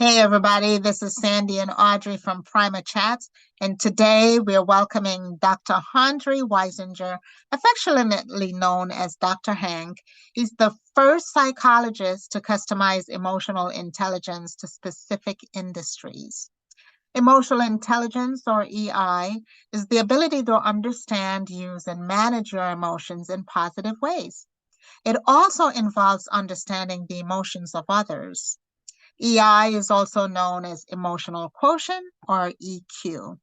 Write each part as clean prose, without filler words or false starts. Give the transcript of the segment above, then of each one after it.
Hey everybody, this is Sandy and Audrey from Prima Chats, and today we're welcoming Dr. Hendrie Weisinger, affectionately known as Dr. Hank. He's the first psychologist to customize emotional intelligence to specific industries. Emotional intelligence, or EI, is the ability to understand, use, and manage your emotions in positive ways. It also involves understanding the emotions of others. EI is also known as emotional quotient or EQ.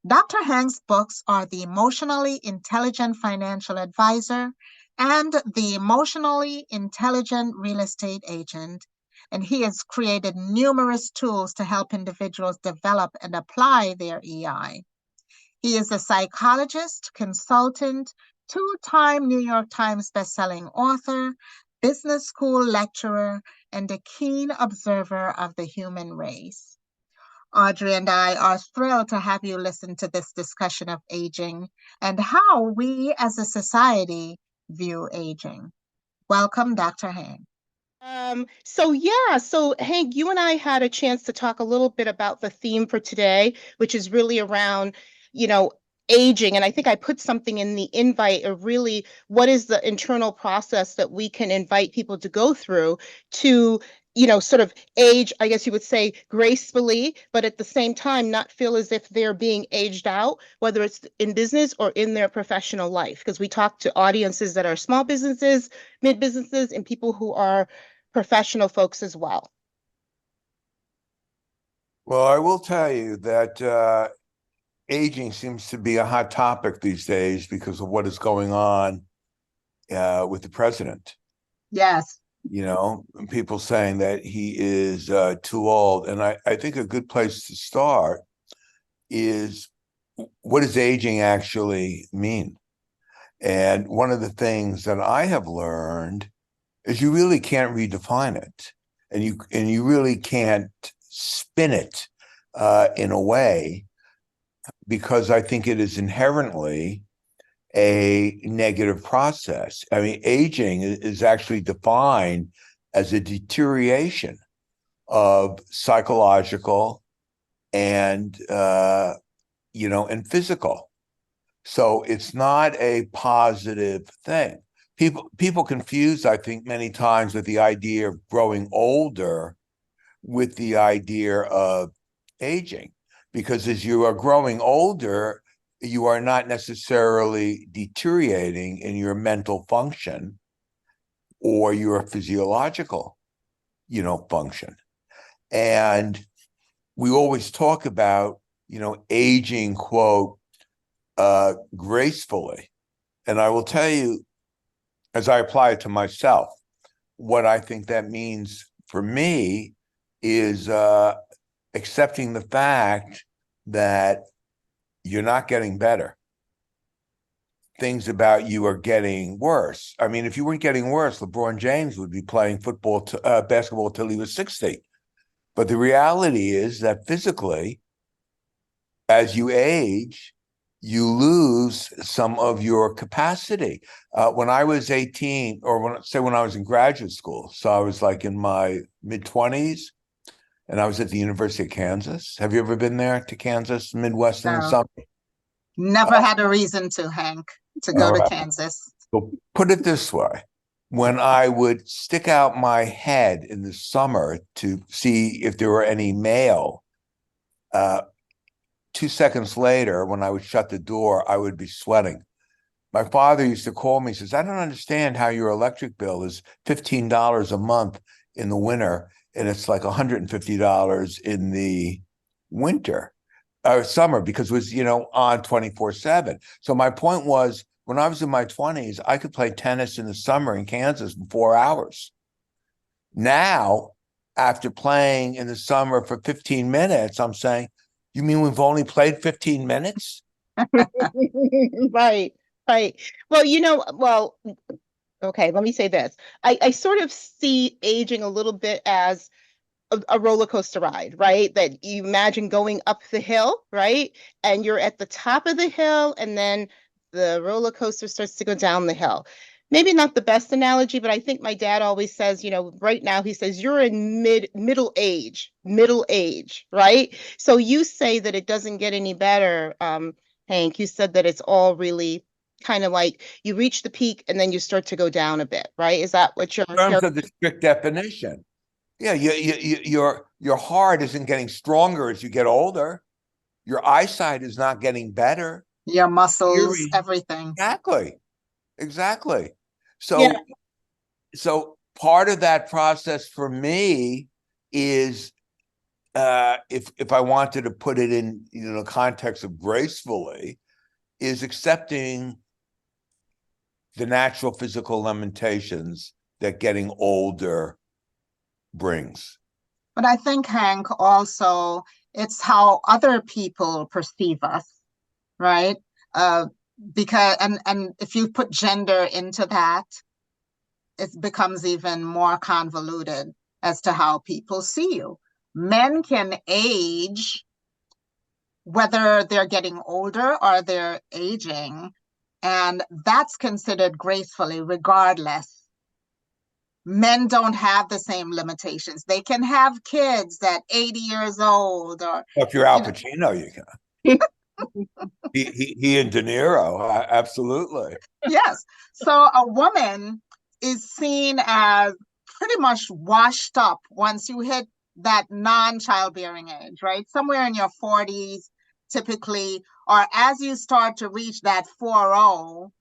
Dr. Hank's books are The Emotionally Intelligent Financial Advisor and The Emotionally Intelligent Real Estate Agent, and he has created numerous tools to help individuals develop and apply their EI. He is a psychologist, consultant, two-time New York Times bestselling author, business school lecturer, and a keen observer of the human race. Audrey and I are thrilled to have you listen to this discussion of aging and how we as a society view aging. Welcome, Dr. Hank. So Hank, you and I had a chance to talk a little bit about the theme for today, which is really around, you know, aging. And I think I put something in the invite of really what is the internal process that we can invite people to go through to, sort of age, I guess you would say, gracefully, but at the same time, not feel as if they're being aged out, whether it's in business or in their professional life. Because we talk to audiences that are small businesses, mid businesses, and people who are professional folks as well. Well, I will tell you that aging seems to be a hot topic these days because of what is going on with the president. Yes. You know, people saying that he is too old. And I think a good place to start is, what does aging actually mean? And one of the things that I have learned is you really can't redefine it, and you really can't spin it in a way, because I think it is inherently a negative process. I mean, aging is actually defined as a deterioration of psychological and and physical. So it's not a positive thing. People confuse, I think, many times with the idea of growing older with the idea of aging, because as you are growing older, you are not necessarily deteriorating in your mental function or your physiological, function. And we always talk about, aging, quote, gracefully. And I will tell you, as I apply it to myself, what I think that means for me is accepting the fact that you're not getting better. Things about you are getting worse. I mean, if you weren't getting worse, LeBron James would be playing basketball till he was 60. But the reality is that physically, as you age, you lose some of your capacity. When I was 18, or when I was in graduate school, so I was like in my mid-20s, and I was at the University of Kansas. Have you ever been there to Kansas, Midwest in the No, summer? never had a reason to, Hank, to go All to right. Kansas. So put it this way. When I would stick out my head in the summer to see if there were any mail, 2 seconds later, when I would shut the door, I would be sweating. My father used to call me, says, I don't understand how your electric bill is $15 a month in the winter, and it's like $150 in the winter or summer, because it was, on 24/7. So my point was, when I was in my 20s, I could play tennis in the summer in Kansas in 4 hours. Now, after playing in the summer for 15 minutes, I'm saying, you mean we've only played 15 minutes? Right, right. Well, okay, let me say this. I sort of see aging a little bit as a roller coaster ride, right? That you imagine going up the hill, right? And you're at the top of the hill, and then the roller coaster starts to go down the hill. maybe not the best analogy, but I think my dad always says, right now he says you're in middle age, right? So you say that it doesn't get any better, Hank. You said that it's all really kind of like you reach the peak and then you start to go down a bit, right? Is that what you're In terms of the strict definition. Yeah, your heart isn't getting stronger as you get older. Your eyesight is not getting better. Your muscles, Hearing. everything. Exactly. Yeah. So part of that process for me is if I wanted to put it in context of gracefully, is accepting the natural physical limitations that getting older brings. But I think, Hank, also it's how other people perceive us, right? Because and if you put gender into that, it becomes even more convoluted as to how people see you. Men can age whether they're getting older or they're aging, and that's considered gracefully regardless. Men don't have the same limitations. They can have kids at 80 years old, or if you're Al Pacino, you can. he and De Niro, absolutely. Yes. So a woman is seen as pretty much washed up once you hit that non-childbearing age, right? Somewhere in your 40s, typically, or as you start to reach that 40,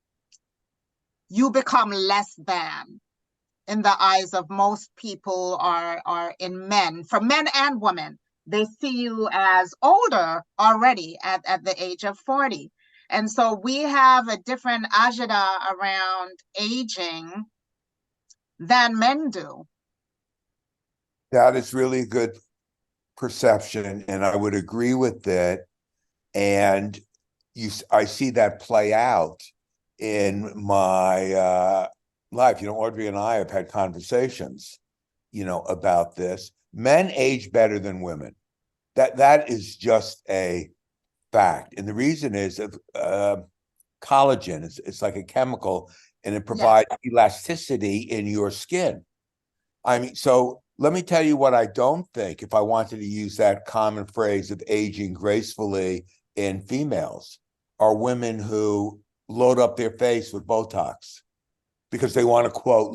you become less than in the eyes of most people, are in men, for men and women. They see you as older already at the age of 40. And so we have a different agenda around aging than men do. That is really a good perception, and I would agree with it. And I see that play out in my life. Audrey and I have had conversations, about this. Men age better than women. That is just a fact. And the reason is collagen. It's like a chemical, and it provides elasticity in your skin. I mean, so let me tell you what I don't think, if I wanted to use that common phrase of aging gracefully in females, are women who load up their face with Botox because they want to, quote,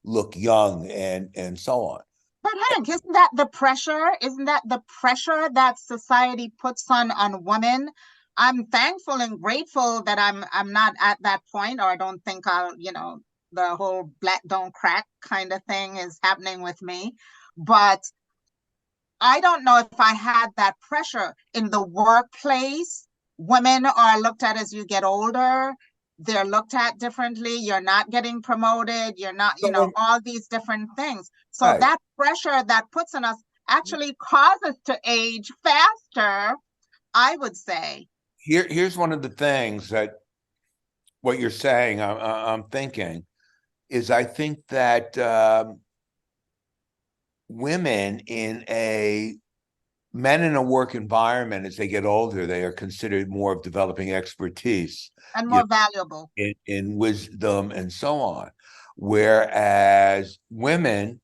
look young and so on. But Hank, isn't that the pressure? Isn't that the pressure that society puts on women? I'm thankful and grateful that I'm not at that point, or I don't think I'll, the whole black don't crack kind of thing is happening with me. But I don't know if I had that pressure in the workplace. Women are looked at as you get older. They're looked at differently. You're not getting promoted. You're not, all these different things. So Right. That pressure that puts on us actually causes to age faster, I would say. Here's one of the things that what you're saying, I'm thinking, is I think that men in a work environment, as they get older, they are considered more of developing expertise and more valuable in wisdom and so on. Whereas women,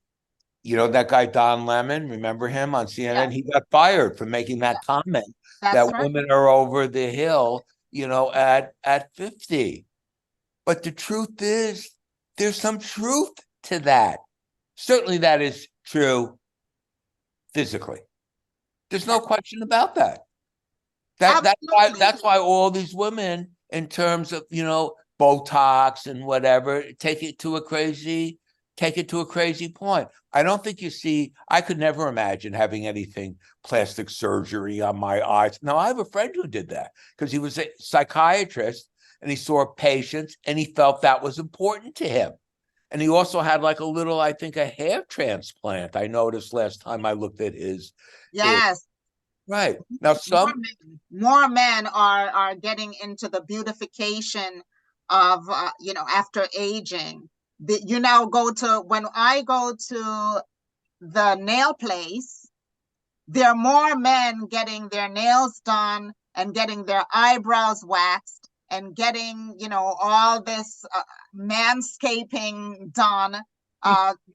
that guy Don Lemon, remember him on CNN? He got fired for making that comment that right. Women are over the hill, at 50. But the truth is, there's some truth to that. Certainly that is true physically. There's no question about that. That's why all these women, in terms of, Botox and whatever, take it to a crazy point. I don't think I could never imagine having anything plastic surgery on my eyes. Now, I have a friend who did that because he was a psychiatrist and he saw patients and he felt that was important to him. And he also had like a little, I think, a hair transplant. I noticed last time I looked at his. Yes. Right. Now, more men are getting into the beautification of, after aging. When I go to the nail place, there are more men getting their nails done and getting their eyebrows waxed and getting, all this manscaping done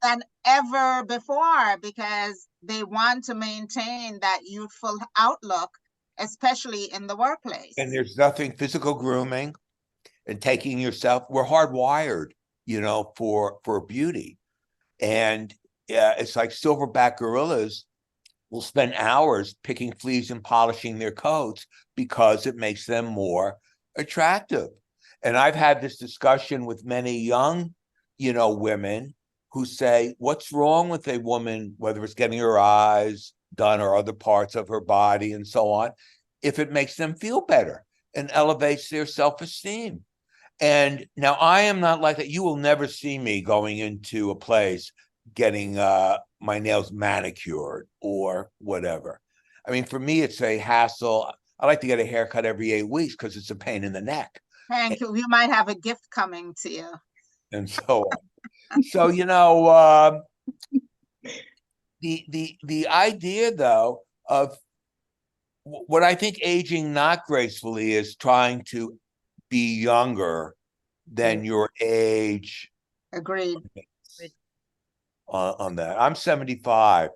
than ever before, because they want to maintain that youthful outlook, especially in the workplace. And there's nothing, physical grooming and taking yourself, we're hardwired, for beauty. And it's like silverback gorillas will spend hours picking fleas and polishing their coats because it makes them more attractive. And I've had this discussion with many young, women who say, what's wrong with a woman, whether it's getting her eyes done or other parts of her body and so on, if it makes them feel better and elevates their self-esteem. And now I am not like that. You will never see me going into a place getting my nails manicured or whatever. I mean, for me, it's a hassle. I like to get a haircut every 8 weeks because it's a pain in the neck. Thank you. You might have a gift coming to you. And so on. So, the idea, though, of what I think aging not gracefully is trying to be younger than your age. Agreed. On that. I'm 75.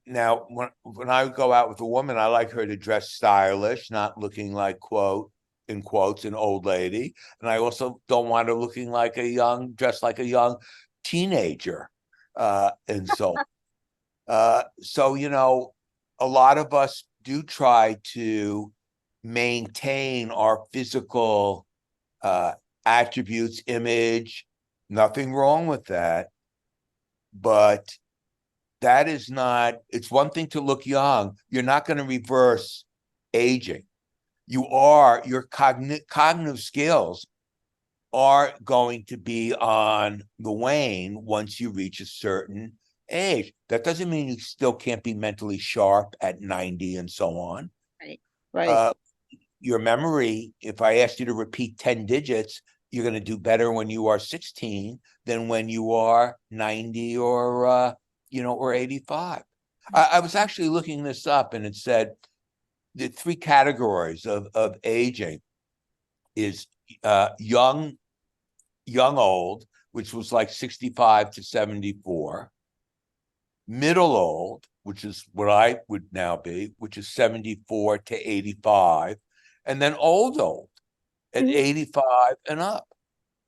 Now when I go out with a woman, I like her to dress stylish, not looking like, quote, in quotes, an old lady. And I also don't want her looking like dressed like a young teenager. And so so, a lot of us do try to maintain our physical attributes, image, nothing wrong with that. But that is not, it's one thing to look young. You're not going to reverse aging. Your cognitive skills are going to be on the wane once you reach a certain age. That doesn't mean you still can't be mentally sharp at 90 and so on. Right. Your memory, if I asked you to repeat 10 digits, you're going to do better when you are 16 than when you are 90 or 85. I was actually looking this up, and it said the 3 categories of aging is young old, which was like 65 to 74, middle old, which is what I would now be, which is 74 to 85, and then old at 85 and up.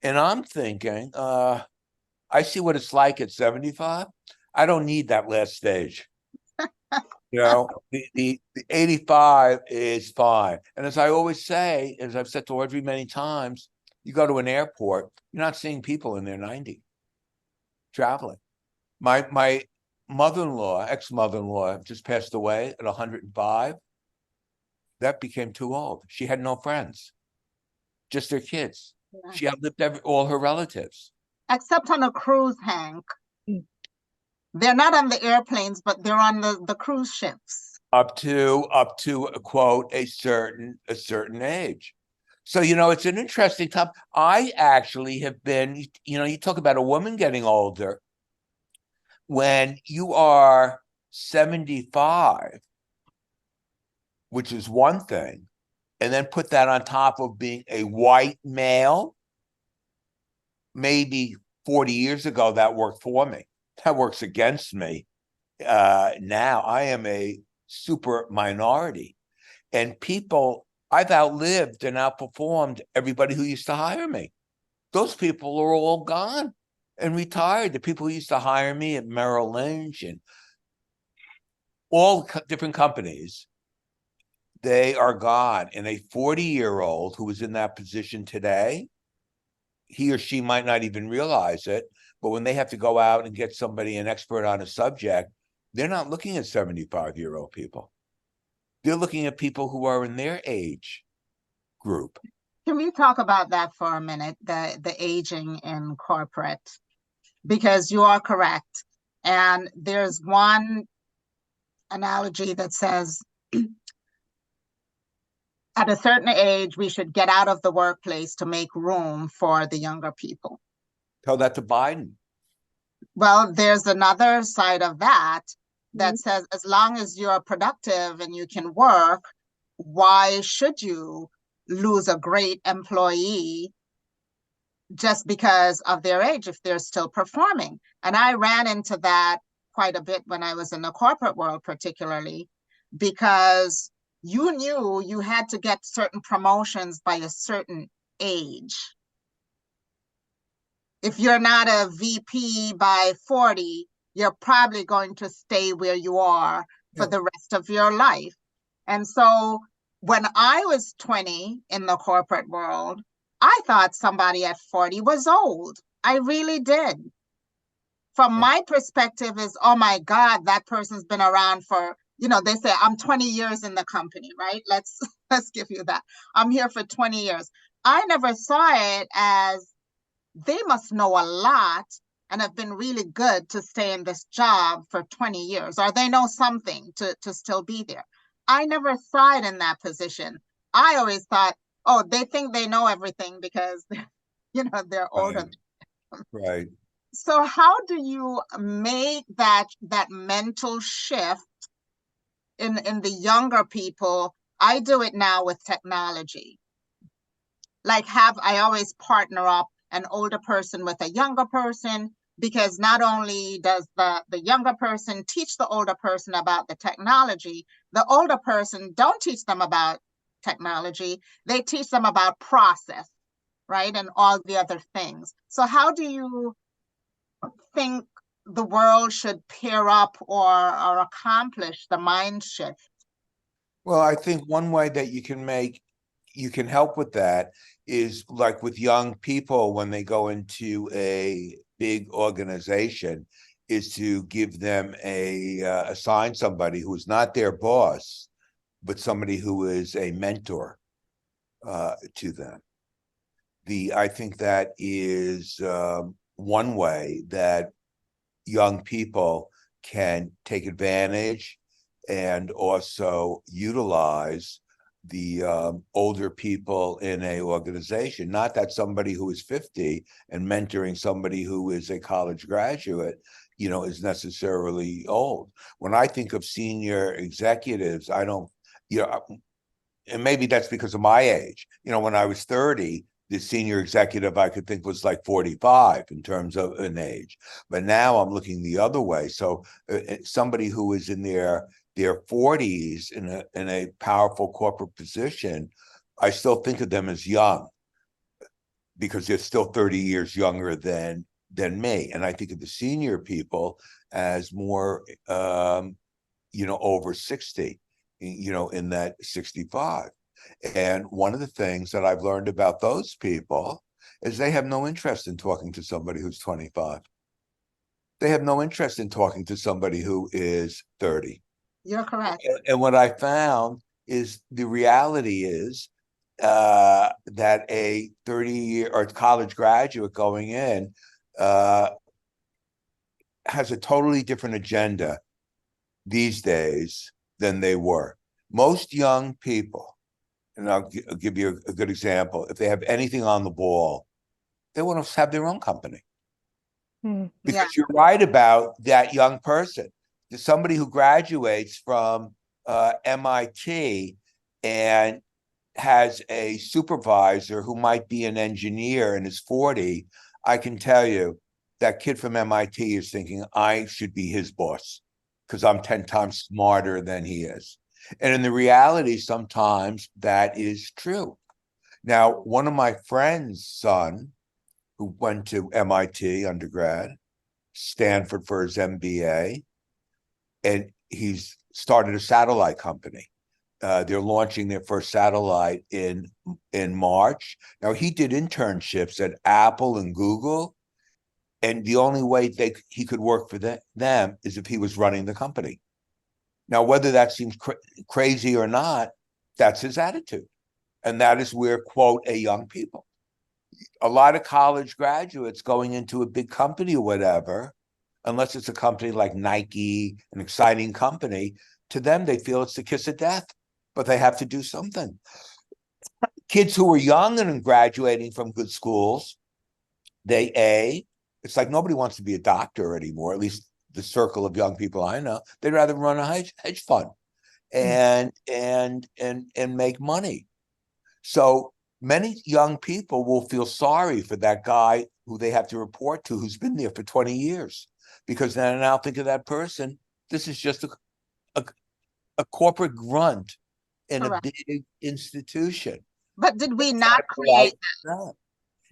And I'm thinking, I see what it's like at 75. I don't need that last stage. The 85 is fine. And as I always say, as I've said to Audrey many times, you go to an airport, you're not seeing people in their 90 traveling. My mother-in-law, ex-mother-in-law, just passed away at 105. That became too old. She had no friends, just her kids. Yeah. She outlived all her relatives. Except on a cruise, Hank. They're not on the airplanes, but they're on the cruise ships. Up to quote a certain age. So, it's an interesting topic. I actually have been, you talk about a woman getting older. When you are 75, which is one thing, and then put that on top of being a white male, maybe 40 years ago, that worked for me. That works against me. Now I am a super minority. And I've outlived and outperformed everybody who used to hire me. Those people are all gone and retired. The people who used to hire me at Merrill Lynch and all different companies, they are gone. And a 40-year-old who is in that position today, he or she might not even realize it, but when they have to go out and get an expert on a subject, they're not looking at 75-year-old people. They're looking at people who are in their age group. Can we talk about that for a minute, the aging in corporate? Because you are correct. And there's one analogy that says, at a certain age, we should get out of the workplace to make room for the younger people. Tell that to Biden. Well, there's another side of that says, as long as you're productive and you can work, why should you lose a great employee just because of their age if they're still performing. And I ran into that quite a bit when I was in the corporate world, particularly because you knew you had to get certain promotions by a certain age. If you're not a VP by 40, you're probably going to stay where you are for the rest of your life. And so when I was 20 in the corporate world, I thought somebody at 40 was old. I really did. From my perspective is, oh my God, that person's been around for, they say I'm 20 years in the company, right? Let's give you that. I'm here for 20 years. I never saw it as they must know a lot and have been really good to stay in this job for 20 years, or they know something to still be there. I never saw it in that position. I always thought, oh, they think they know everything because they're older. Right. So how do you make that mental shift in the younger people? I do it now with technology. Like I always partner up an older person with a younger person, because not only does the younger person teach the older person about the technology, the older person don't teach them about technology. They teach them about process, right? And all the other things. So how do you think the world should pair up or accomplish the mind shift? Well, I think one way that you can help with that is like with young people when they go into a big organization, is to give them assign somebody who is not their boss, but somebody who is a mentor to them. I think that is one way that young people can take advantage and also utilize the older people in a organization. Not that somebody who is 50 and mentoring somebody who is a college graduate, is necessarily old. When I think of senior executives, I don't, and maybe that's because of my age. When I was 30, the senior executive I could think was like 45 in terms of an age. But now I'm looking the other way. So somebody who is in their 40s in a powerful corporate position, I still think of them as young because they're still 30 years younger than me. And I think of the senior people as more, over 60, in that 65. And one of the things that I've learned about those people is they have no interest in talking to somebody who's 25. They have no interest in talking to somebody who is 30. You're correct. And what I found is the reality is that a 30-year or college graduate going in has a totally different agenda these days than they were. Most young people, and I'll give you a good example, if they have anything on the ball, they want to have their own company. Because you're right about that young person. There's somebody who graduates from MIT and has a supervisor who might be an engineer and is 40. I can tell you that kid from MIT is thinking, I should be his boss because I'm 10 times smarter than he is. And in the reality, sometimes that is true. Now, one of my friend's son, who went to MIT undergrad, Stanford for his MBA, and he's started a satellite company. They're launching their first satellite in March. Now, he did internships at Apple and Google, and the only way he could work for them is if he was running the company. Now, whether that seems crazy or not, that's his attitude. And that is where, quote, a young people. A lot of college graduates going into a big company or whatever, unless it's a company like Nike, an exciting company, to them, they feel it's the kiss of death, but they have to do something. Kids who are young and graduating from good schools, it's like nobody wants to be a doctor anymore, at least the circle of young people I know. They'd rather run a hedge fund and make money. So many young people will feel sorry for that guy who they have to report to, who's been there for 20 years, because then now think of that person. This is just a corporate grunt in a Correct. big institution. But did we not create that?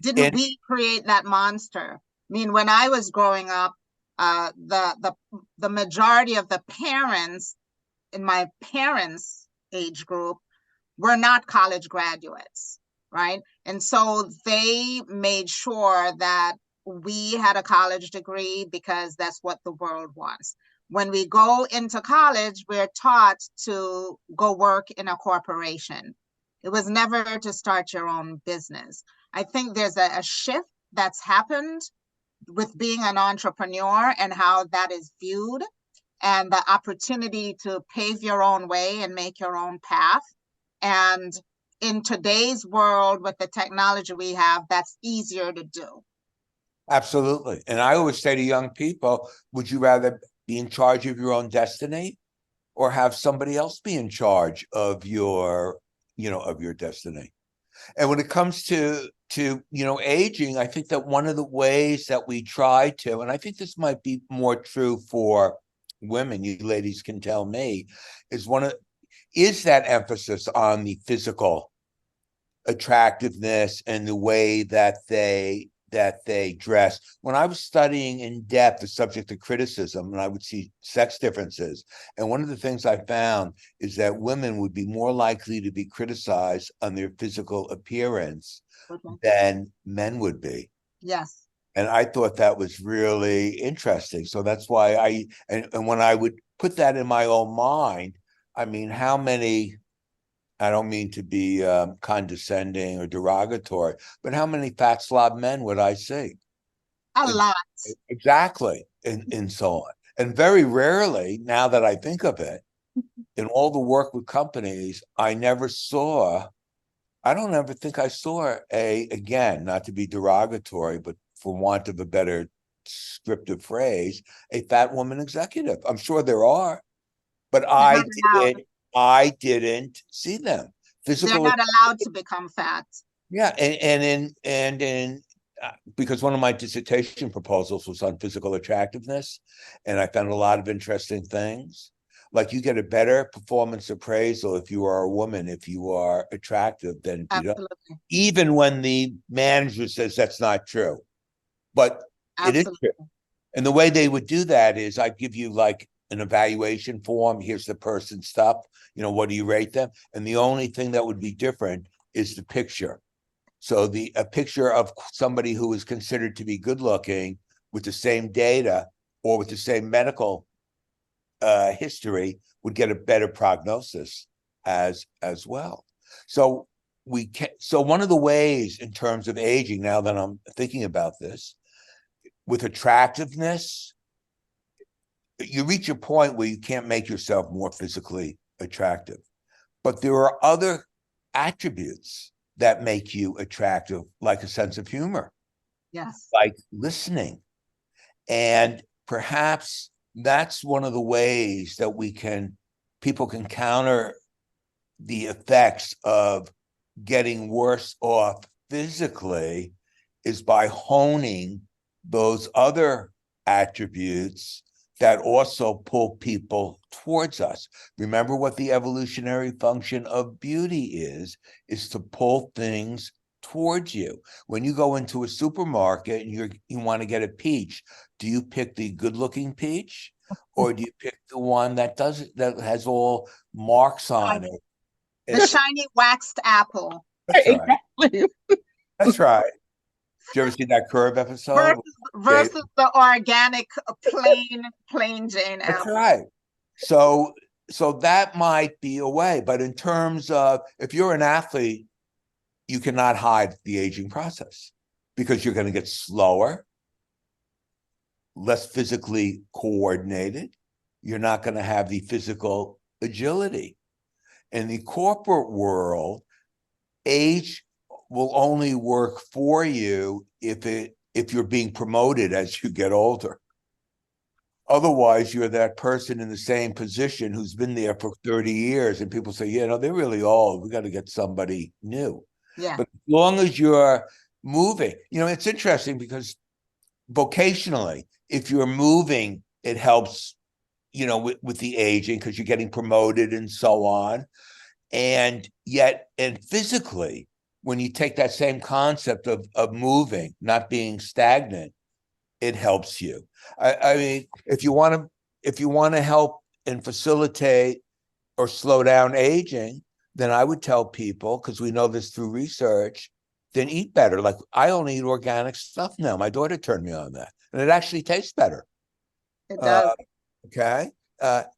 Didn't we create that monster? I mean, when I was growing up, the majority of the parents in my parents' age group were not college graduates, right? And so they made sure that we had a college degree because that's what the world wants. When we go into college, we're taught to go work in a corporation. It was never to start your own business. I think there's a shift that's happened with being an entrepreneur and how that is viewed, and the opportunity to pave your own way and make your own path. And in today's world, with the technology we have, that's easier to do. Absolutely. And I always say to young people, would you rather be in charge of your own destiny or have somebody else be in charge of your, of your destiny? And when it comes to aging, I think that one of the ways that we try to, and I think this might be more true for women, you ladies can tell me, is that emphasis on the physical attractiveness and the way that they dress. When I was studying in depth the subject of criticism, and I would see sex differences, and one of the things I found is that women would be more likely to be criticized on their physical appearance than men would be. Yes. And I thought that was really interesting. So that's why and when I would put that in my own mind, I mean, how many, I don't mean to be condescending or derogatory, but how many fat slob men would I see? A lot. Exactly. And so on. And very rarely, now that I think of it, in all the work with companies, I don't ever think I saw again, not to be derogatory, but for want of a better descriptive phrase, a fat woman executive. I'm sure there are, but I didn't see them. They're not allowed to become fat. Yeah, and because one of my dissertation proposals was on physical attractiveness, and I found a lot of interesting things. Like you get a better performance appraisal if you are a woman, if you are attractive, than if you don't. Even when the manager says that's not true, but it is true. And the way they would do that is I'd give you like an evaluation form. Here's the person's stuff. What do you rate them? And the only thing that would be different is the picture. So a picture of somebody who is considered to be good looking with the same data or with the same medical history would get a better prognosis as well. So one of the ways in terms of aging, now that I'm thinking about this, with attractiveness, you reach a point where you can't make yourself more physically attractive. But there are other attributes that make you attractive, like a sense of humor. Yes. Like listening. And perhaps that's one of the ways that people can counter the effects of getting worse off physically, is by honing those other attributes that also pull people towards us. Remember what the evolutionary function of beauty is to pull things towards you. When you go into a supermarket and you want to get a peach, do you pick the good-looking peach, or do you pick the one that has all marks on it? The shiny waxed apple. That's right. Exactly. That's right. Did you ever see that Curve episode? Versus the organic plain Jane apple. That's right. So that might be a way. But in terms of, if you're an athlete, you cannot hide the aging process because you're going to get slower, less physically coordinated. You're not going to have the physical agility. In the corporate world, age will only work for you if you're being promoted as you get older. Otherwise, you're that person in the same position who's been there for 30 years, and people say, yeah, no, they're really old. We got to get somebody new. Yeah. But as long as you're moving, it's interesting because vocationally, if you're moving, it helps, with the aging because you're getting promoted and so on. And physically, when you take that same concept of moving, not being stagnant, it helps you. I mean, if you want to help and facilitate or slow down aging, then I would tell people, because we know this through research, then eat better. Like, I only eat organic stuff now. My daughter turned me on that, and it actually tastes better. It does. Okay.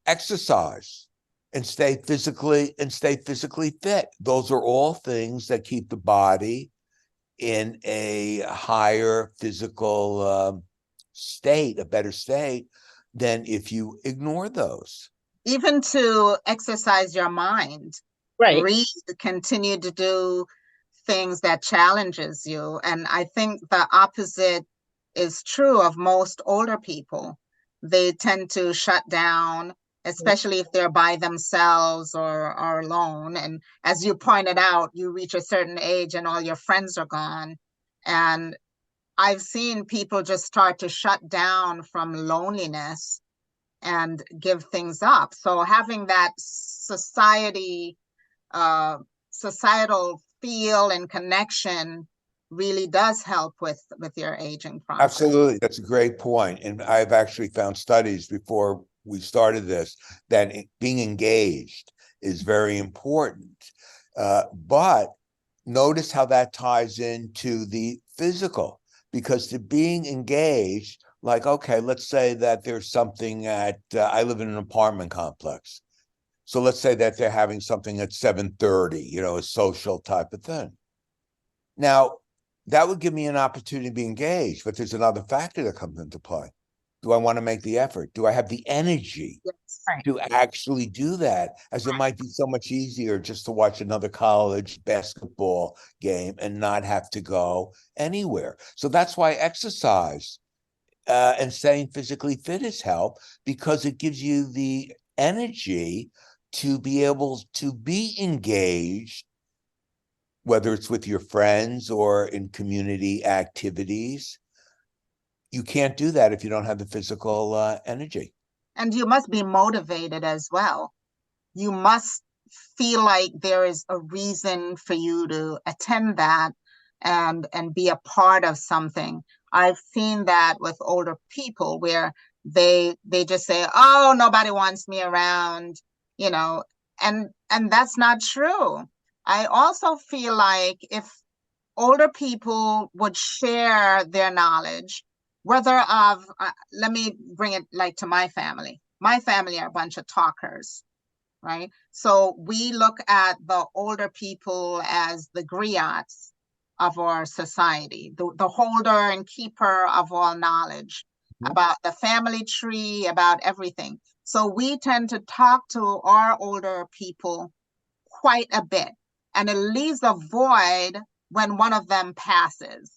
Exercise and stay physically fit. Those are all things that keep the body in a higher physical state, a better state than if you ignore those. Even to exercise your mind, Right. read, continue to do things that challenges you. And I think the opposite is true of most older people. They tend to shut down, especially if they're by themselves or are alone. And as you pointed out, you reach a certain age and all your friends are gone. And I've seen people just start to shut down from loneliness and give things up. So having that societal feel and connection really does help with your aging process. Absolutely. That's a great point. And I've actually found studies before we started this that being engaged is very important. But notice how that ties into the physical, because to being engaged, like, okay, let's say that there's something I live in an apartment complex. So let's say that they're having something at 7:30, a social type of thing. Now, that would give me an opportunity to be engaged, but there's another factor that comes into play. Do I want to make the effort? Do I have the energy to actually do that? As it might be so much easier just to watch another college basketball game and not have to go anywhere. So that's why exercise and staying physically fit is help, because it gives you the energy to be able to be engaged, whether it's with your friends or in community activities. You can't do that if you don't have the physical energy. And you must be motivated as well. You must feel like there is a reason for you to attend that and be a part of something. I've seen that with older people where they just say, oh, nobody wants me around, and that's not true. I also feel like if older people would share their knowledge, whether of, let me bring it like to my family. My family are a bunch of talkers, right? So we look at the older people as the griots of our society, the holder and keeper of all knowledge about the family tree, about everything. So we tend to talk to our older people quite a bit, and it leaves a void when one of them passes.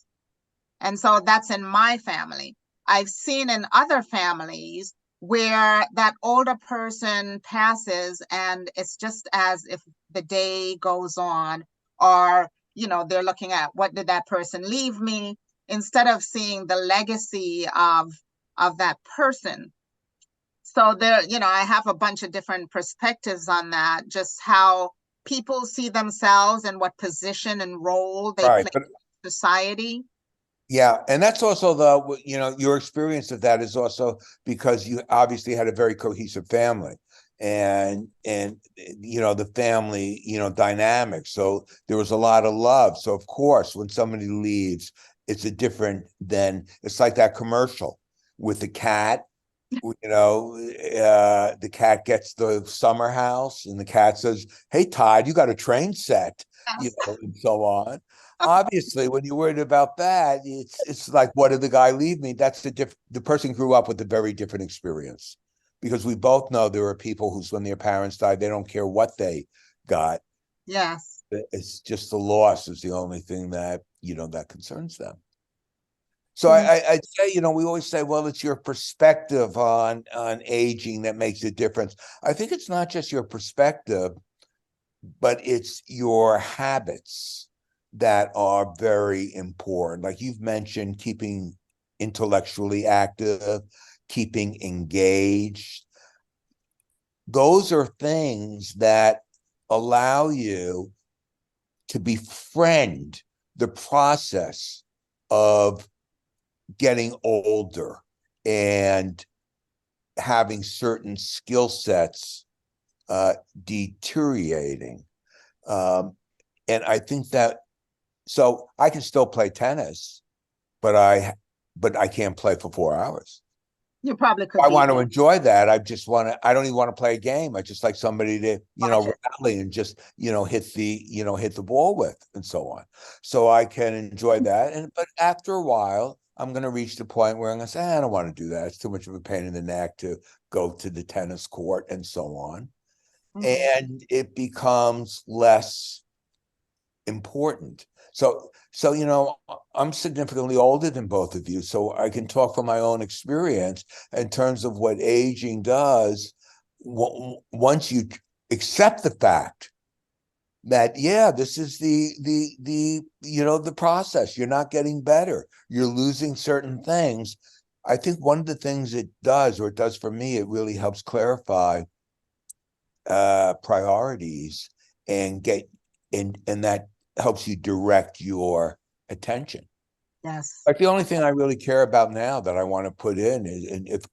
And so that's in my family. I've seen in other families where that older person passes and it's just as if the day goes on, or, they're looking at what did that person leave me, instead of seeing the legacy of that person. So there, I have a bunch of different perspectives on that, just how people see themselves and what position and role they play in society. Yeah, and that's also your experience of that is also because you obviously had a very cohesive family, and the family dynamic. So there was a lot of love. So of course, when somebody leaves, it's it's like that commercial with the cat. The cat gets the summer house, and the cat says, "Hey, Todd, you got a train set," and so on. Obviously, when you're worried about that, it's like, what did the guy leave me? That's the person grew up with a very different experience, because we both know there are people who's, when their parents died, they don't care what they got. Yes. It's just the loss is the only thing that that concerns them. So I'd say, we always say, well, it's your perspective on aging that makes a difference. I think it's not just your perspective, but it's your habits that are very important. Like you've mentioned, keeping intellectually active, keeping engaged. Those are things that allow you to befriend the process of getting older and having certain skill sets deteriorating. And I think that, so I can still play tennis, but I can't play for 4 hours. You probably could. I want to enjoy that. I don't even want to play a game. I just like somebody to, rally and just, hit the ball with and so on. So I can enjoy that. But after a while, I'm going to reach the point where I'm going to say, I don't want to do that. It's too much of a pain in the neck to go to the tennis court and so on. And it becomes less important. So, I'm significantly older than both of you, so I can talk from my own experience in terms of what aging does. Once you accept the fact that, this is the process, you're not getting better, you're losing certain things. I think one of the things it does for me, it really helps clarify priorities and that helps you direct your attention. Yes. Like the only thing I really care about now that I want to put in is, and if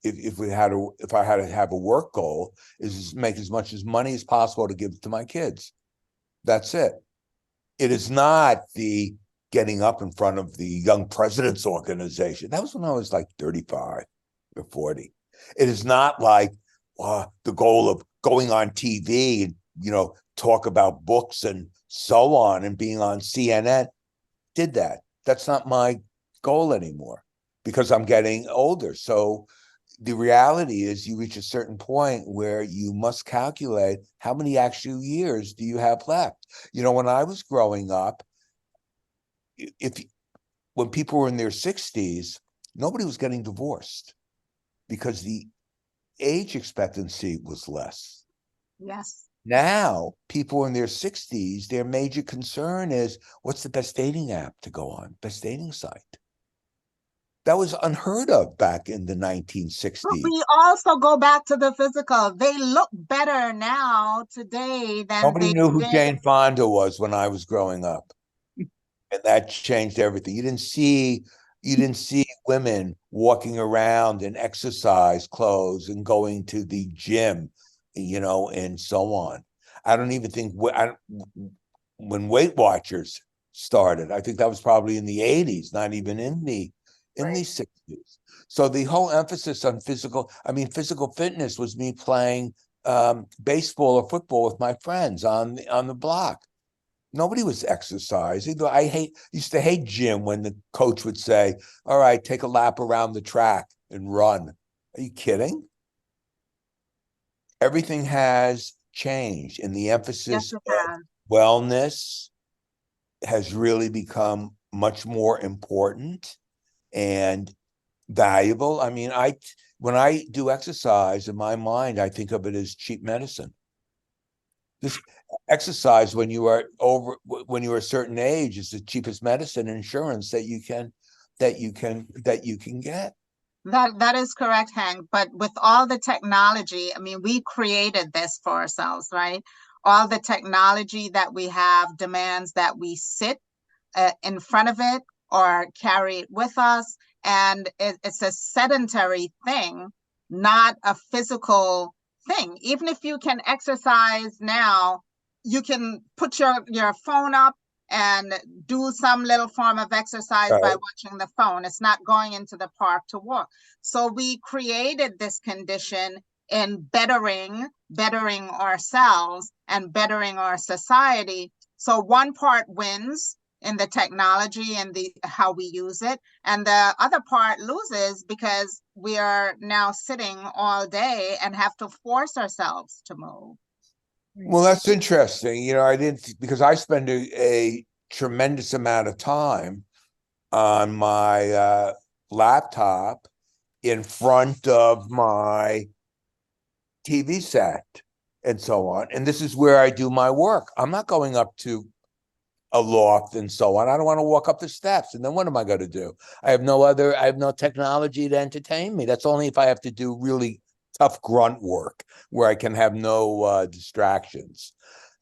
I had to have a work goal, is make as much as money as possible to give to my kids. That's it. It is not the getting up in front of the Young Presidents Organization. That was when I was like 35 or 40. It is not like the goal of going on TV and, talk about books and so on and being on CNN. Did that. That's not my goal anymore because I'm getting older. So the reality is you reach a certain point where you must calculate how many actual years do you have left. When I was growing up, when people were in their 60s, nobody was getting divorced because the age expectancy was less. Yes. Now, people in their 60s, their major concern is, what's the best dating app to go on? Best dating site. That was unheard of back in the 1960s. But we also go back to the physical. They look better now today than nobody knew who did. Jane Fonda was when I was growing up. And that changed everything. You didn't see women walking around in exercise clothes and going to the gym, and so on. I don't even think when Weight Watchers started, I think that was probably in the 80s, not even in the 60s. So the whole emphasis on physical fitness was me playing baseball or football with my friends on the block. Nobody was exercising. I used to hate gym when the coach would say, all right, take a lap around the track and run. Are you kidding? Everything has changed, and the emphasis of wellness has really become much more important and valuable. When I do exercise, in my mind, I think of it as cheap medicine. This exercise when you are a certain age is the cheapest medicine and insurance that you can get. That is correct, Hank. But with all the technology, we created this for ourselves, right? All the technology that we have demands that we sit in front of it or carry it with us. And it's a sedentary thing, not a physical thing. Even if you can exercise now, you can put your phone up and do some little form of exercise by watching the phone. It's not going into the park to walk. So we created this condition in bettering ourselves and bettering our society. So one part wins in the technology and how we use it, and the other part loses because we are now sitting all day and have to force ourselves to move. Well, that's interesting. Because I spend a tremendous amount of time on my laptop in front of my TV set and so on. And this is where I do my work. I'm not going up to a loft and so on. I don't want to walk up the steps. And then what am I going to do? I have no technology to entertain me. That's only if I have to do really tough grunt work where I can have no distractions.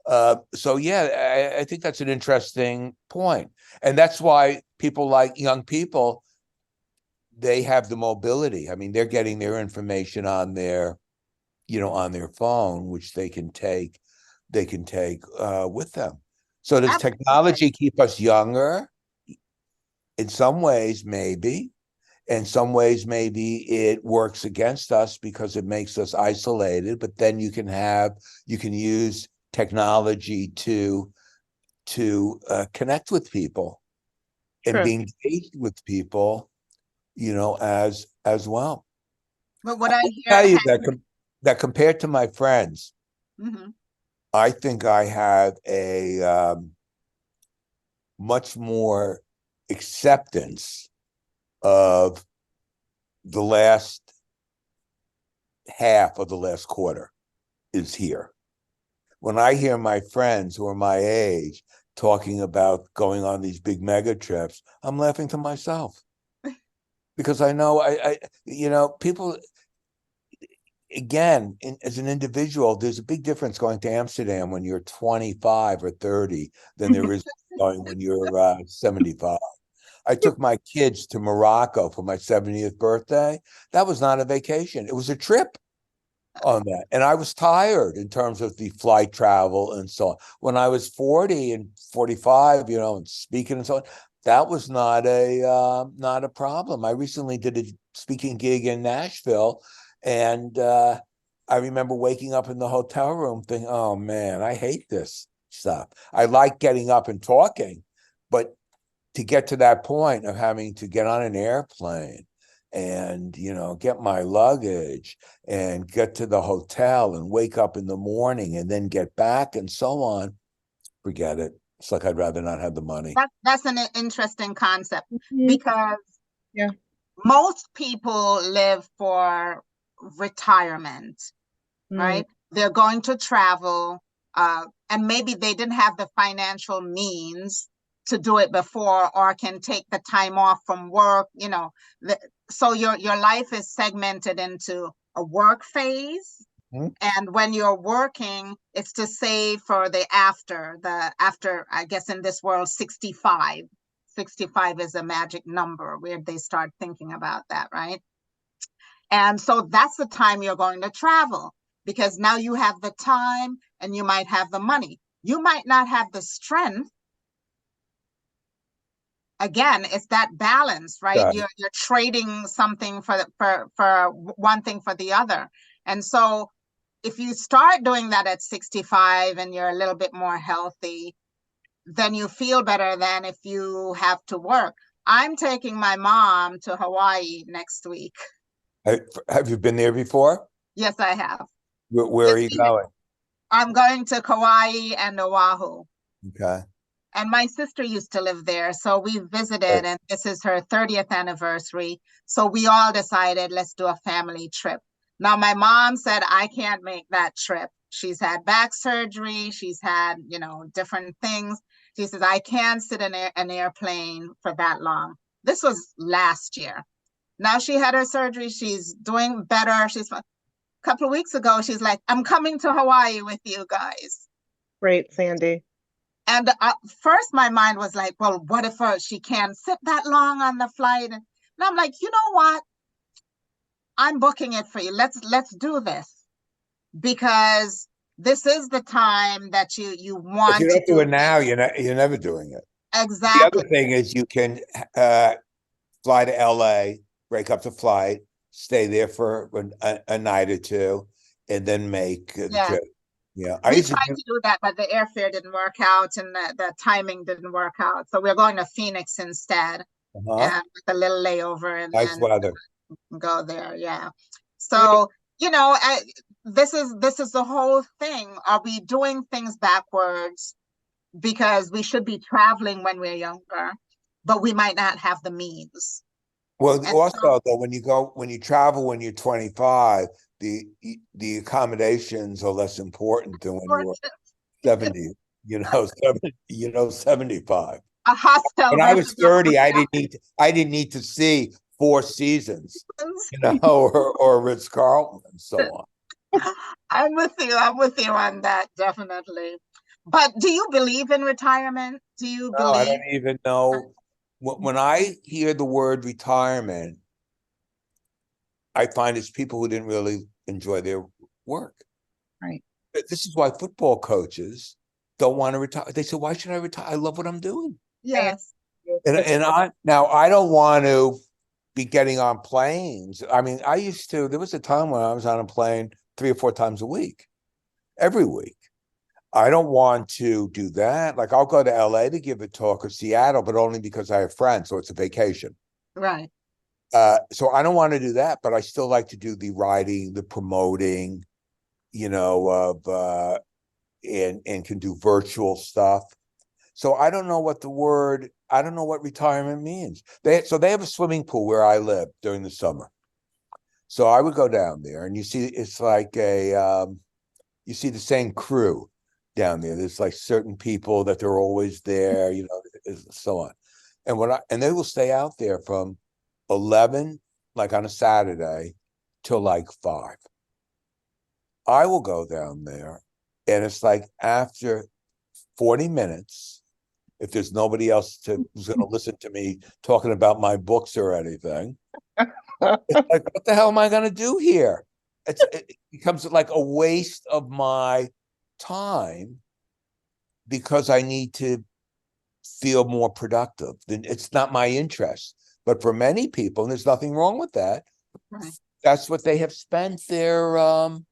So yeah, I think that's an interesting point. And that's why people like young people, they have the mobility. I mean, they're getting their information on their phone, which they can take with them. So does technology keep us younger? In some ways, maybe. In some ways, maybe it works against us because it makes us isolated, but then you can use technology to connect with people and be engaged with people, as well. But what I hear, tell you that compared to my friends, I think I have a much more acceptance of the last half of the last quarter is here. When I hear my friends who are my age talking about going on these big mega trips, I'm laughing to myself because I know people, again, as an individual, there's a big difference going to Amsterdam when you're 25 or 30 than there is going when you're 75. I took my kids to Morocco for my 70th birthday. That was not a vacation. It was a trip on that. And I was tired in terms of the flight travel and so on. When I was 40 and 45, and speaking and so on, that was not a problem. I recently did a speaking gig in Nashville, and I remember waking up in the hotel room thinking, oh man, I hate this stuff. I like getting up and talking, but to get to that point of having to get on an airplane and, get my luggage and get to the hotel and wake up in the morning and then get back and so on, forget it. It's like I'd rather not have the money. That's an interesting concept because most people live for retirement, right? They're going to travel, and maybe they didn't have the financial means to do it before, or can take the time off from work, so your life is segmented into a work phase. And when you're working, it's to save for the after, I guess in this world, 65. 65 is a magic number where they start thinking about that, right? And so that's the time you're going to travel, because now you have the time and you might have the money. You might not have the strength. Again, it's that balance, right? You're trading something for one thing for the other. And so if you start doing that at 65 and you're a little bit more healthy, then you feel better than if you have to work. I'm taking my mom to Hawaii next week. Have you been there before? Yes, I have. Where are you going? I'm going to Kauai and Oahu. Okay. And my sister used to live there. So we visited, and this is her 30th anniversary. So we all decided, let's do a family trip. Now, my mom said, I can't make that trip. She's had back surgery. She's had, different things. She says, I can't sit in an airplane for that long. This was last year. Now she had her surgery. She's doing better. A couple of weeks ago, she's like, I'm coming to Hawaii with you guys. Great, Sandy. And first my mind was like, well, what if she can't sit that long on the flight? And I'm like, you know what? I'm booking it for you. Let's do this, because this is the time that you want. If you don't do it now, you're never doing it. Exactly. The other thing is you can fly to LA, break up the flight, stay there for a night or two, and then make the trip. Yeah, we tried to do that, but the airfare didn't work out and the timing didn't work out. So we're going to Phoenix instead, and with a little layover, and nice weather. Go there. Yeah. So, this is the whole thing. Are we doing things backwards because we should be traveling when we're younger, but we might not have the means? Well, And so, also though, when you travel when you're 25, the accommodations are less important than when you were 70, 75. a hostel When I was versus a 30, hotel. I didn't need to see Four Seasons, or Ritz-Carlton and so on. I'm with you. I'm with you on that, definitely. But do you believe in retirement? Do you No, I believe? don't even know. When I hear the word retirement, I find it's people who didn't really enjoy their work. Right. This is why football coaches don't want to retire. They say, "Why should I retire? I love what I'm doing." Yes. And I don't want to be getting on planes. I mean, there was a time when I was on a plane 3 or 4 times a week, every week. I don't want to do that. Like, I'll go to LA to give a talk, or Seattle, but only because I have friends, so it's a vacation. Right. So I don't want to do that, but I still like to do the writing, the promoting, of and can do virtual stuff. So I don't know what retirement means. They have a swimming pool where I live during the summer. So I would go down there, and it's like you see the same crew down there. There's like certain people that they're always there, so on. And they will stay out there from 11, like on a Saturday, till like 5. I will go down there, and it's like after 40 minutes, if there's nobody else who's going to listen to me talking about my books or anything, it's like, what the hell am I going to do here? It becomes like a waste of my time because I need to feel more productive. Then it's not my interest. But for many people, and there's nothing wrong with that, Right. that's what they have spent their whole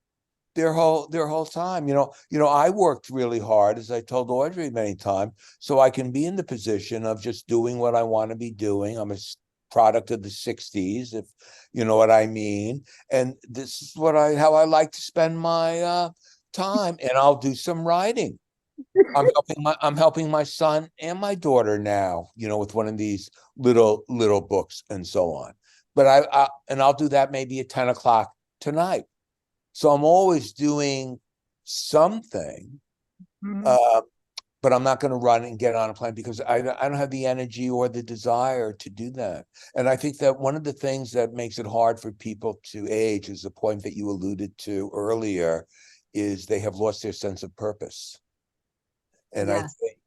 time. I worked really hard, as I told Audrey many times, so I can be in the position of just doing what I want to be doing. I'm a product of the 60s, if you know what I mean. And this is how I like to spend my time. And I'll do some writing. I'm helping my son and my daughter now, with one of these little books and so on. But I'll do that maybe at 10 o'clock tonight. So I'm always doing something, Mhm. but I'm not going to run and get on a plane because I don't have the energy or the desire to do that. And I think that one of the things that makes it hard for people to age is the point that you alluded to earlier, is they have lost their sense of purpose. And I Yes. think,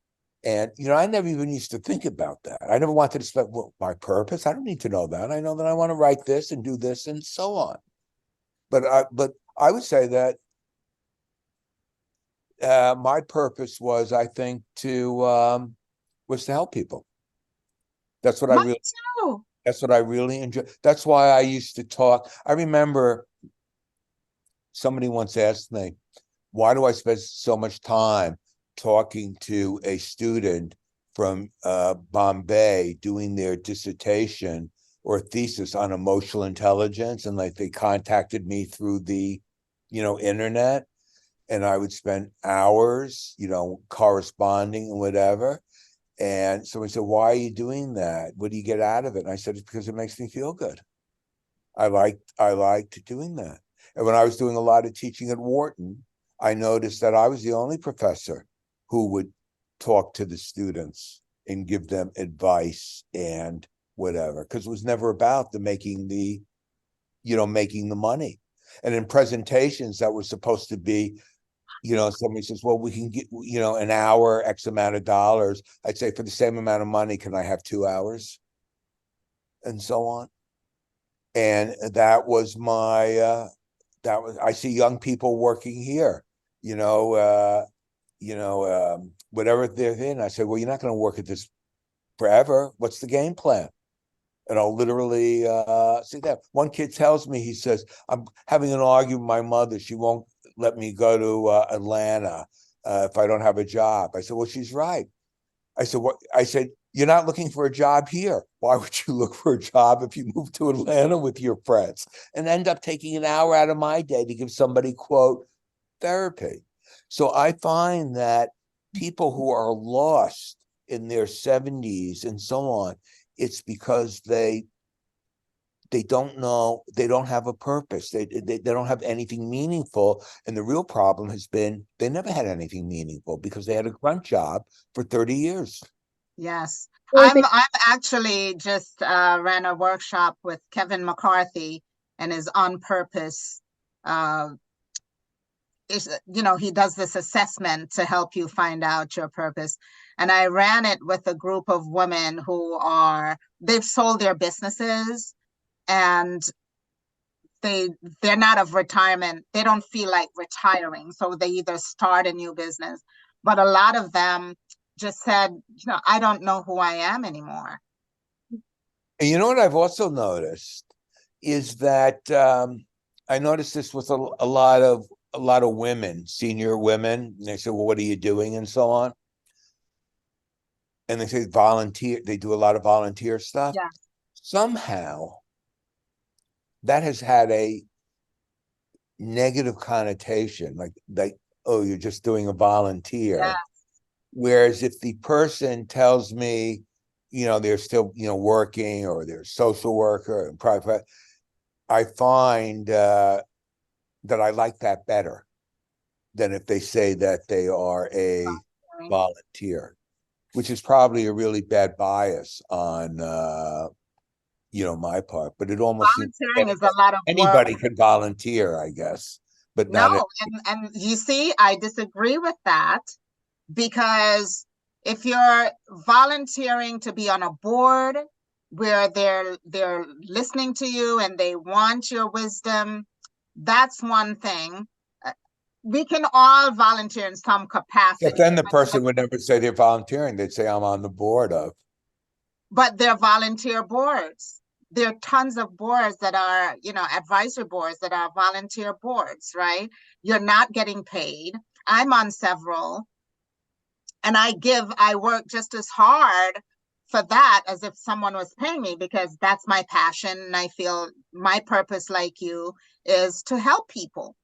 I never even used to think about that. I never wanted to spend, well, my purpose. I don't need to know that. I know that I want to write this and do this and so on. But I would say that my purpose was, I think, was to help people. That's what I Mine really too. that's what I really enjoy. That's why I used to talk. I remember somebody once asked me, why do I spend so much time talking to a student from Bombay doing their dissertation or thesis on emotional intelligence? And like, they contacted me through the, internet, and I would spend hours, corresponding and whatever. And somebody said, why are you doing that? What do you get out of it? And I said, it's because it makes me feel good. I liked doing that. And when I was doing a lot of teaching at Wharton, I noticed that I was the only professor who would talk to the students and give them advice and whatever, because it was never about making the money. And in presentations that were supposed to be, somebody says, well, we can get, an hour, X amount of dollars. I'd say, for the same amount of money, can I have 2 hours? And so on. And I see young people working here, whatever they're in. I say, well, you're not going to work at this forever. What's the game plan? And I'll literally see that. One kid tells me, he says, I'm having an argument with my mother. She won't let me go to Atlanta if I don't have a job. I said, well, she's right. I said, what? I said, you're not looking for a job here. Why would you look for a job if you move to Atlanta with your friends and end up taking an hour out of my day to give somebody, quote, therapy? So I find that people who are lost in their 70s and so on, it's because they they don't know, they don't have a purpose. They don't have anything meaningful. And the real problem has been they never had anything meaningful because they had a grunt job for 30 years. Yes. Well, I think I'm actually just ran a workshop with Kevin McCarthy and his On Purpose. He does this assessment to help you find out your purpose. And I ran it with a group of women they've sold their businesses, and they're not of retirement. They don't feel like retiring. So they either start a new business, but a lot of them just said, I don't know who I am anymore. And you know what I've also noticed is that I noticed this with a lot of women, senior women. And they say, well, what are you doing? And so on. And they say volunteer. They do a lot of volunteer stuff. Yeah. Somehow that has had a negative connotation, like, oh, you're just doing a volunteer. Yeah. Whereas if the person tells me, they're still, working, or they're a social worker and private, I find that I like that better than if they say that they are a volunteer, which is probably a really bad bias on my part. But it almost volunteering is a lot of anybody work. can volunteer, I guess, but no, not. and you see, I disagree with that, because if you're volunteering to be on a board where they're listening to you and they want your wisdom, that's one thing. We can all volunteer in some capacity. But then the person would never say they're volunteering. They'd say, I'm on the board of. But they're volunteer boards. There are tons of boards that are, advisory boards that are volunteer boards, right? You're not getting paid. I'm on several. And I work just as hard for that as if someone was paying me, because that's my passion. And I feel my purpose, like you, is to help people.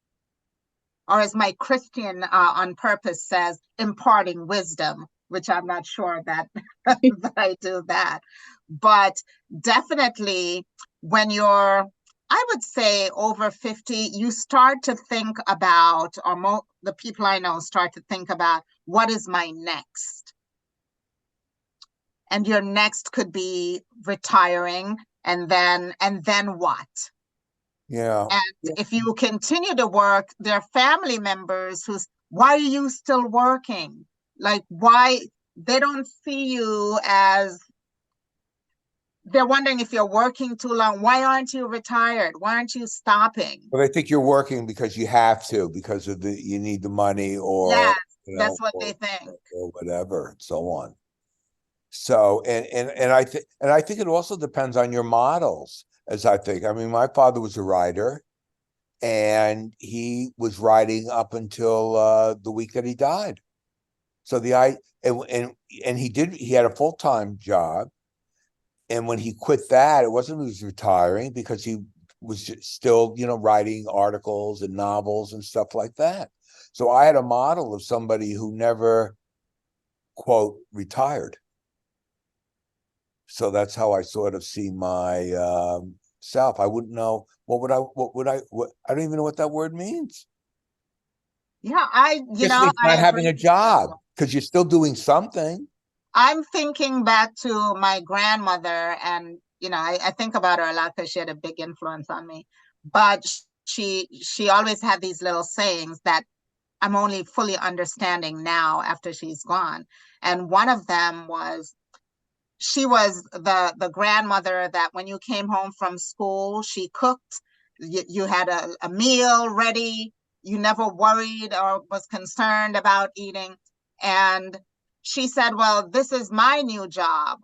Or as my Christian On Purpose says, imparting wisdom, which I'm not sure that, that I do that. But definitely when you're, I would say, over 50, you start to think about, or the people I know start to think about, what is my next? And your next could be retiring, and then what? Yeah. And if you continue to work, there are family members why are you still working? Like, why? They don't see you as, they're wondering if you're working too long. Why aren't you retired? Why aren't you stopping? Well, I think you're working because you have to, because of you need the money, or yes, that's what they think, or whatever, and so on. So, and I think it also depends on your models, as I think. I mean, my father was a writer, and he was writing up until the week that he died. So he had a full-time job. And when he quit that, it wasn't he was retiring, because he was still, writing articles and novels and stuff like that. So I had a model of somebody who never, quote, retired. So that's how I sort of see my self. I wouldn't know I don't even know what that word means. Yeah, not having a job, because you're still doing something. I'm thinking back to my grandmother, and I think about her a lot because she had a big influence on me. But she always had these little sayings that I'm only fully understanding now after she's gone. And one of them was, she was the grandmother that when you came home from school, she cooked. You had a meal ready. You never worried or was concerned about eating. And she said, well, this is my new job.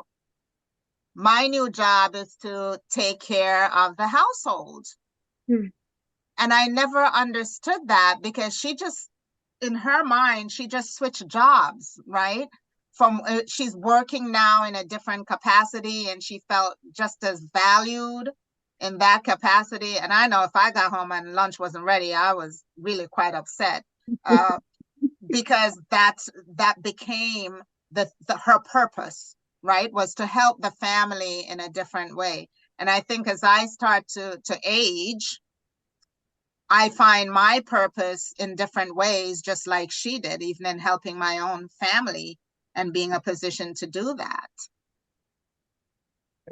My new job is to take care of the household. And I never understood that, because she just, in her mind, she just switched jobs, right? She's working now in a different capacity, and she felt just as valued in that capacity. And I know if I got home and lunch wasn't ready, I was really quite upset. Because that became her purpose, right? Was to help the family in a different way. And I think as I start to age, I find my purpose in different ways, just like she did, even in helping my own family and being a position to do that.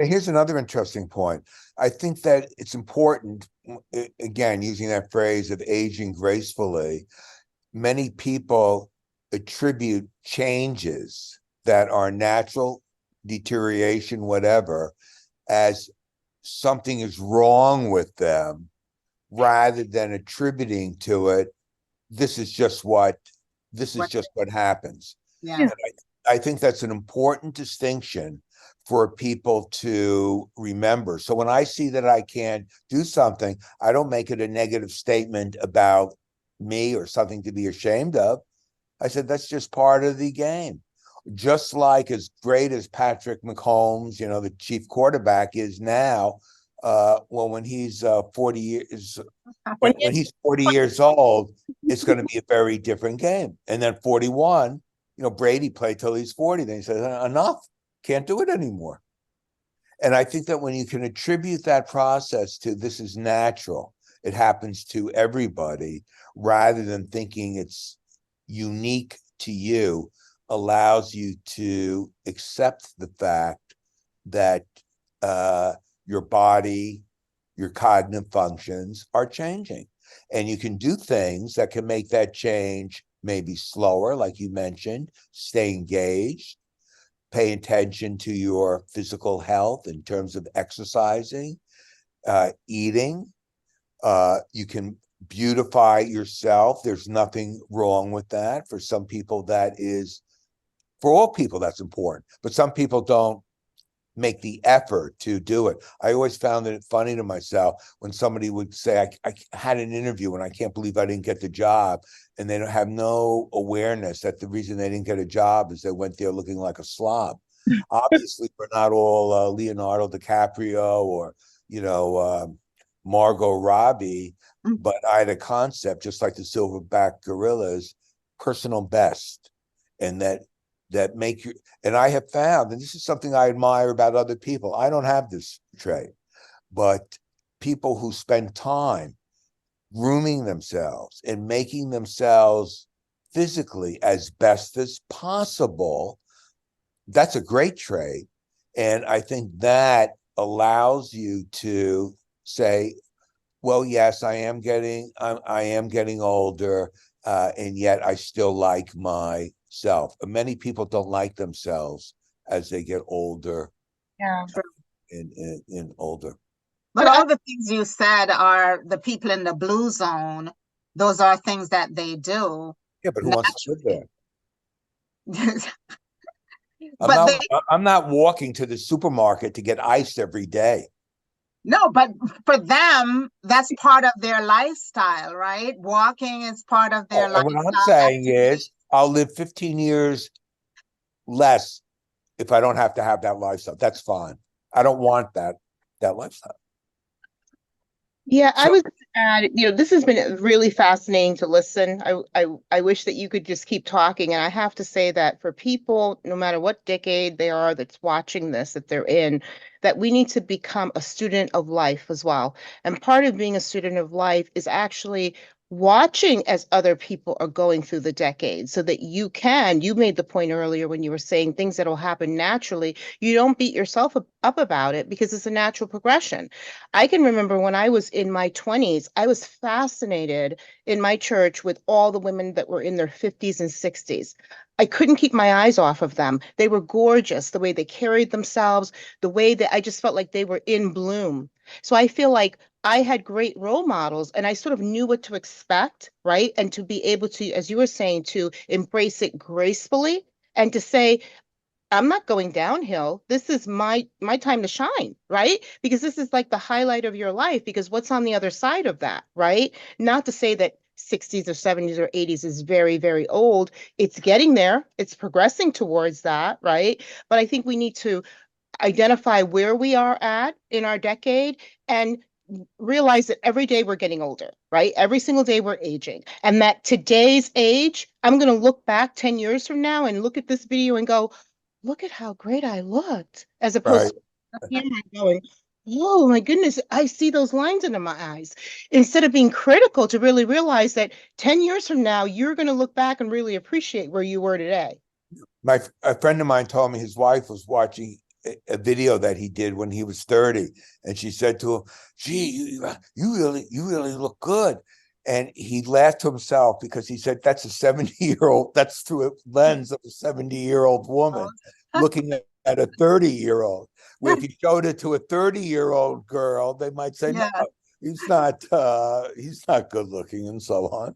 Here's another interesting point. I think that it's important, again, using that phrase of aging gracefully, many people attribute changes that are natural, deterioration, whatever, as something is wrong with them, rather than attributing to it, this is just what happens. Yeah. And I think that's an important distinction for people to remember. So when I see that I can't do something, I don't make it a negative statement about me or something to be ashamed of. I said, that's just part of the game. Just like as great as Patrick Mahomes, the chief quarterback is now, when he's 40 years, when he's 40 years old, it's going to be a very different game. And then 41, Brady played till he's 40. Then he says, enough, can't do it anymore. And I think that when you can attribute that process to this is natural, it happens to everybody, rather than thinking it's unique to you, allows you to accept the fact that your body, your cognitive functions are changing. And you can do things that can make that change maybe slower, like you mentioned, stay engaged, pay attention to your physical health in terms of exercising, eating. You can beautify yourself. There's nothing wrong with that. For some people, for all people, that's important. But some people don't make the effort to do it. I always found it funny to myself when somebody would say, I had an interview and I can't believe I didn't get the job. And they don't have no awareness that the reason they didn't get a job is they went there looking like a slob. Obviously, we're not all Leonardo DiCaprio or, Margot Robbie, but I had a concept, just like the silverback gorillas, personal best. And that make you, and I have found, and this is something I admire about other people, I don't have this trait, but people who spend time grooming themselves and making themselves physically as best as possible, that's a great trait. And I think that allows you to say, well, yes, I am getting older, and yet I still like myself. Many people don't like themselves as they get older. Yeah. And older. But all the things you said are the people in the blue zone. Those are things that they do. Yeah, but who wants to live there? But I'm not walking to the supermarket to get iced every day. No, but for them, that's part of their lifestyle, right? Walking is part of their lifestyle. What I'm saying is, I'll live 15 years less if I don't have to have that lifestyle. That's fine. I don't want that lifestyle. Yeah, I was add, this has been really fascinating to listen. I wish that you could just keep talking. And I have to say that for people, no matter what decade they are that's watching this, that they're in, that we need to become a student of life as well. And part of being a student of life is actually watching as other people are going through the decades so that you made the point earlier when you were saying things that will happen naturally. You don't beat yourself up about it because it's a natural progression. I can remember when I was in my 20s, I was fascinated in my church with all the women that were in their 50s and 60s. I couldn't keep my eyes off of them. They were gorgeous, the way they carried themselves, the way that I just felt like they were in bloom. So I feel like I had great role models and I sort of knew what to expect, right? And to be able to, as you were saying, to embrace it gracefully and to say, I'm not going downhill. This is my time to shine, right? Because this is like the highlight of your life, because what's on the other side of that, right? Not to say that 60s or 70s or 80s is very, very old. It's getting there. It's progressing towards that, right? But I think we need to identify where we are at in our decade and realize that every day we're getting older, right? Every single day we're aging. And that today's age, I'm going to look back 10 years from now and look at this video and go, look at how great I looked, as opposed to here I'm going, Oh my goodness, I see those lines under my eyes. Instead of being critical, to really realize that 10 years from now, you're going to look back and really appreciate where you were today. A friend of mine told me his wife was watching a video that he did when he was 30, and she said to him, "Gee, you really look good." And he laughed to himself because he said, "That's a 70-year-old. That's through a lens of a 70-year-old woman looking at a 30-year-old. Where if you showed it to a 30-year-old girl, they might say, Yeah. no, he's not good looking," and so on.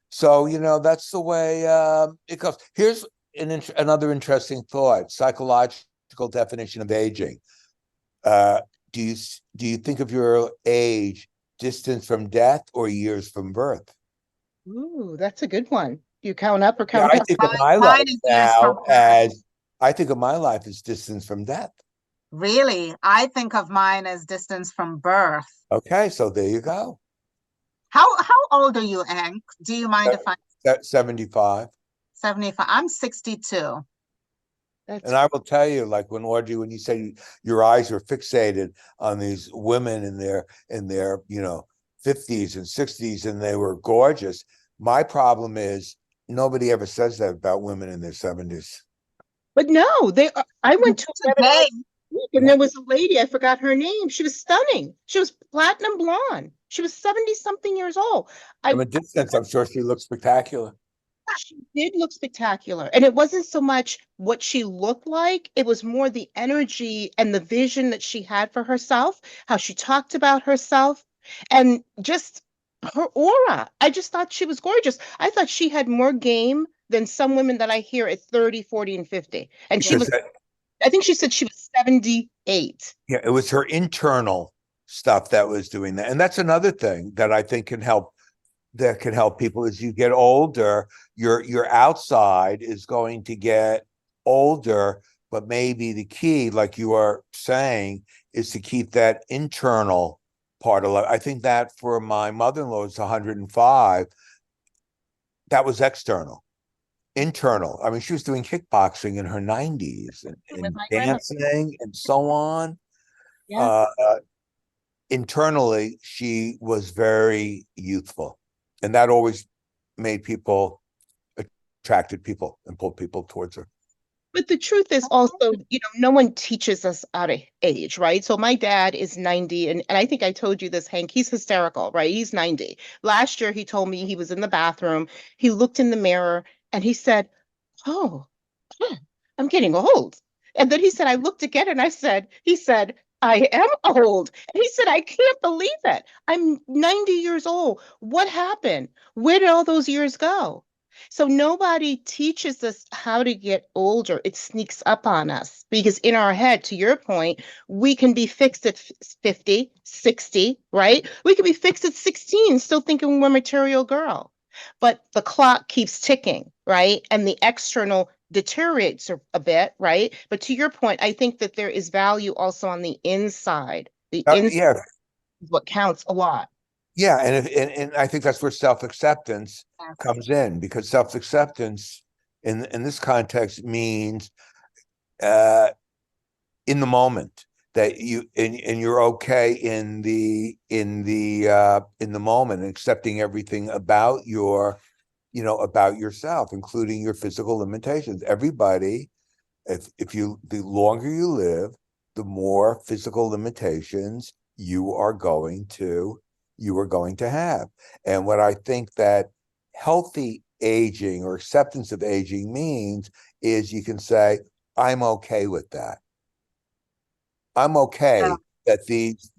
So, that's the way it goes. Here's another interesting thought: psychological definition of aging. Uh, do you think of your age distance from death or years from birth? Ooh, that's a good one. Do you count up or Yeah, count down? Mine is years from birth. I think of my life as distance from death. Really, I think of mine as distance from birth. Okay, so there you go. How old are you, Hank? Do you mind if I 75. 75? I'm 62. That's And I will tell you, like when you say your eyes are fixated on these women in their 50s and 60s and they were gorgeous. My problem is nobody ever says that about women in their 70s. But no, I went to a webinar Today, week, and there was a lady, I forgot her name. She was stunning. She was platinum blonde. She was 70 something years old. From a distance, I'm sure she looks spectacular. She did look spectacular. And it wasn't so much what she looked like, it was more the energy and the vision that she had for herself, how she talked about herself, and just her aura. I just thought she was gorgeous. I thought she had more game than some women that I hear at 30, 40, and 50. And she Because was, I think she said she was 78. yeah, it was her internal stuff that was doing that. And that's another thing that I think can help people. As you get older, your outside is going to get older, but maybe the key, like you are saying, is to keep that internal part alive. I think that for my mother-in-law is 105. That was external. Internal, I mean, she was doing kickboxing in her 90s With and my grandmother. dancing and so on. Yeah. uh Internally, she was very youthful, and that always made people attracted people and pulled people towards her. But the truth is also, no one teaches us how to age, right? So my dad is 90, and I think I told you this, Hank, he's hysterical, right? He's 90. Last year, he told me he was in the bathroom. He looked in the mirror and he said, "Oh, I'm getting old." And then he said, I looked again and he said, "I am old." And he said, "I can't believe it. I'm 90 years old. What happened? Where did all those years go?" So nobody teaches us how to get older. It sneaks up on us because in our head, to your point, we can be fixed at 50, 60, right? We can be fixed at 16, still thinking we're a material girl. But the clock keeps ticking, right? And the external deteriorates a bit, right? But to your point, I think that there is value also on the inside. The inside Yeah, is what counts a lot. yeah, and I think that's where self-acceptance yes. comes in, because self-acceptance in this context means uh in the moment, that and you're okay in the moment, and accepting everything about about yourself, including your physical limitations. Everybody, the longer you live, the more physical limitations you are going to have. And what I think that healthy aging or acceptance of aging means is you can say, I'm okay with that. I'm Yeah. okay that these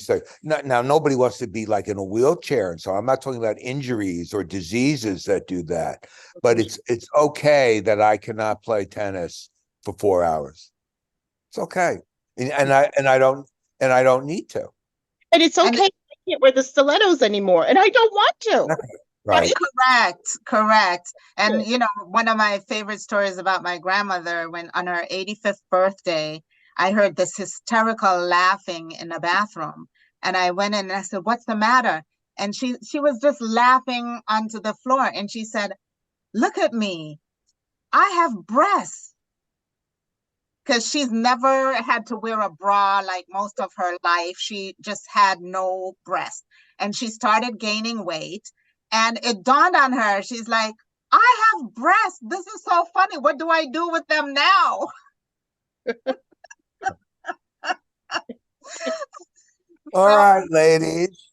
things. Now nobody wants to be like in a wheelchair, and so I'm not talking about injuries or diseases that do that, but it's okay that I cannot play tennis for 4 hours. It's okay, and I don't need to. And it's And okay. I can't wear the stilettos anymore, and I don't want to. Right. correct, correct. And Right. one of my favorite stories about my grandmother, when on her 85th birthday, I heard this hysterical laughing in the bathroom. And I went in and I said, "What's the matter?" And she was just laughing onto the floor. And she said, "Look at me. I have breasts." because she's never had to wear a bra like most of her life. She just had no breast. And she started gaining weight. And it dawned on her, she's like, I have breasts. This is so funny. What do I do with them now? All right, ladies.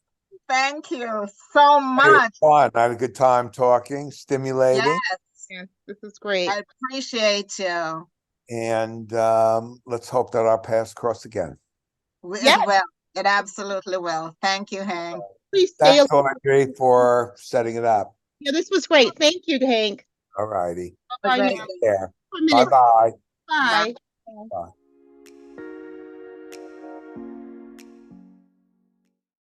Thank you so It was much. fun. I had a good time talking, stimulating. Yes, Yeah, this is great. I appreciate you. And let's hope that our paths cross again. It Yes. will. It absolutely will. Thank you, Hank. Please stay. Thanks, Audrey, for setting it up. Yeah, this was great. Thank you, Hank. All righty. Have a Bye great now. day. Take care. 4 minutes. Bye-bye. Bye. Bye.